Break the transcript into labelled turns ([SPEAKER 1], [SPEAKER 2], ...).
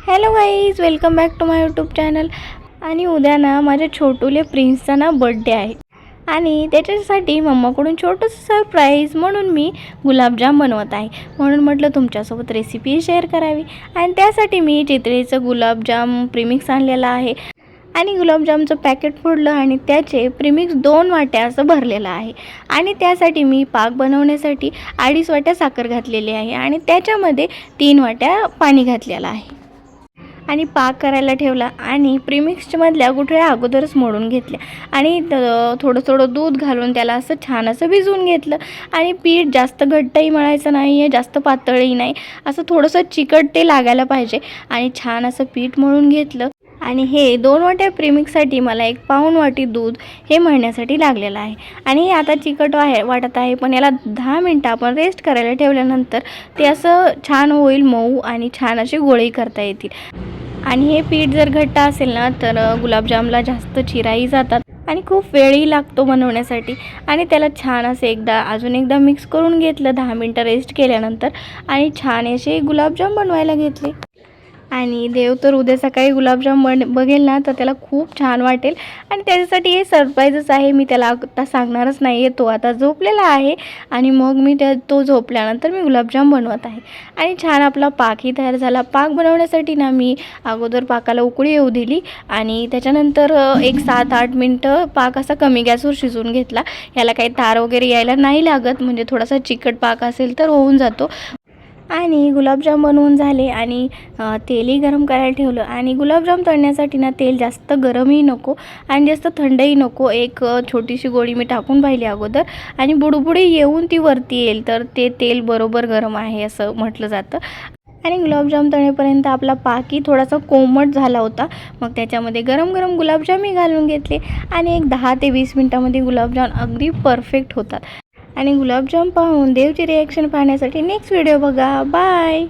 [SPEAKER 1] Hello guys, welcome back to my YouTube channel. आणि उद्या ना माझ्या छोटूले प्रिन्सचा ना बड्डे आहे आणि त्याच्यासाठी मम्माकडून छोटंसं सरप्राईज म्हणून मी गुलाबजाम बनवत आहे. म्हणून म्हटलं तुमच्यासोबत रेसिपी शेअर करावी. आणि त्यासाठी मी चितळेचं गुलाबजाम प्रीमिक्स आणलेलं आहे आणि गुलाबजामचं पॅकेट फोडलं आणि त्याचे प्रीमिक्स 2 वाट्या असं भरलेलं आहे. आणि त्यासाठी मी पाक बनवण्यासाठी 2.5 वाट्या साखर घातलेली आहे आणि त्याच्यामध्ये 3 वाट्या पाणी घातलेलं आहे आणि पाक करायला ठेवला. आणि प्रीमिक्समधल्या गुठळ्या अगोदरच मोडून घेतल्या आणि थोडं थोडं दूध घालून त्याला असं छान असं भिजवून घेतलं. आणि पीठ जास्त घट्टही मळायचं नाही आहे, जास्त पातळही नाही, असं थोडंसं चिकट ते लागायला पाहिजे. आणि छान असं पीठ मळून घेतलं. आणि हे 2 वाट्या प्रीमिक्ससाठी मला 1 पाऊण वाटी दूध हे मळण्यासाठी लागलेलं आहे. आणि आता चिकट वाटत आहे, पण याला 10 मिनटं आपण रेस्ट करायला ठेवल्यानंतर ते असं छान होईल मऊ आणि छान असे गोळे करता येतील. आणि हे पीठ जर घट्ट असेल ना तर गुलाबजामला जास्त चिराई जातात आणि खूप वेळही लागतो बनवण्यासाठी. आणि त्याला छान असं अजून एकदा मिक्स करून घेतलं 10 मिनटं रेस्ट केल्यानंतर. आणि छान असे गुलाबजाम बनवायला घेतले. आणि देव तर उद्या सकाळी गुलाबजाम बघेल ना तर त्याला खूप छान वाटेल. आणि त्याच्यासाठी हे सरप्राईजच आहे, मी त्याला आता सांगणारच नाही आहे. तो आता झोपलेला आहे आणि मग मी तो झोपल्यानंतर मी गुलाबजाम बनवत आहे. आणि छान आपला पाकही तयार झाला. पाक बनवण्यासाठी ना मी अगोदर पाकाला उकळी येऊ दिली आणि त्याच्यानंतर 7-8 मिनटं पाक असा कमी गॅसवर शिजवून घेतला. याला काही तार वगैरे यायला नाही लागत, म्हणजे थोडासा चिकट पाक असेल तर होऊन जातो. आणि गुलाबजाम बनवून झाले आणि तेलही गरम करायला ठेवलं. आणि गुलाबजाम तळण्यासाठी ना तेल जास्त गरमही नको आणि जास्त थंडही नको. एक छोटीशी गोळी मी टाकून पाहिली अगोदर आणि बुडबुडी येऊन ती वरती येईल तर ते तेल बरोबर गरम आहे असं म्हटलं जातं. आणि गुलाबजाम तळेपर्यंत आपला पाकही थोडासा कोमट झाला होता. मग त्याच्यामध्ये गरम गरम गुलाबजामही घालून घेतले आणि 10 ते 20 मिनटामध्ये गुलाबजाम अगदी परफेक्ट होतात. आणि गुलाबजाम पाहून देवची रिॲक्शन पाहण्यासाठी नेक्स्ट व्हिडिओ बघा. बाय.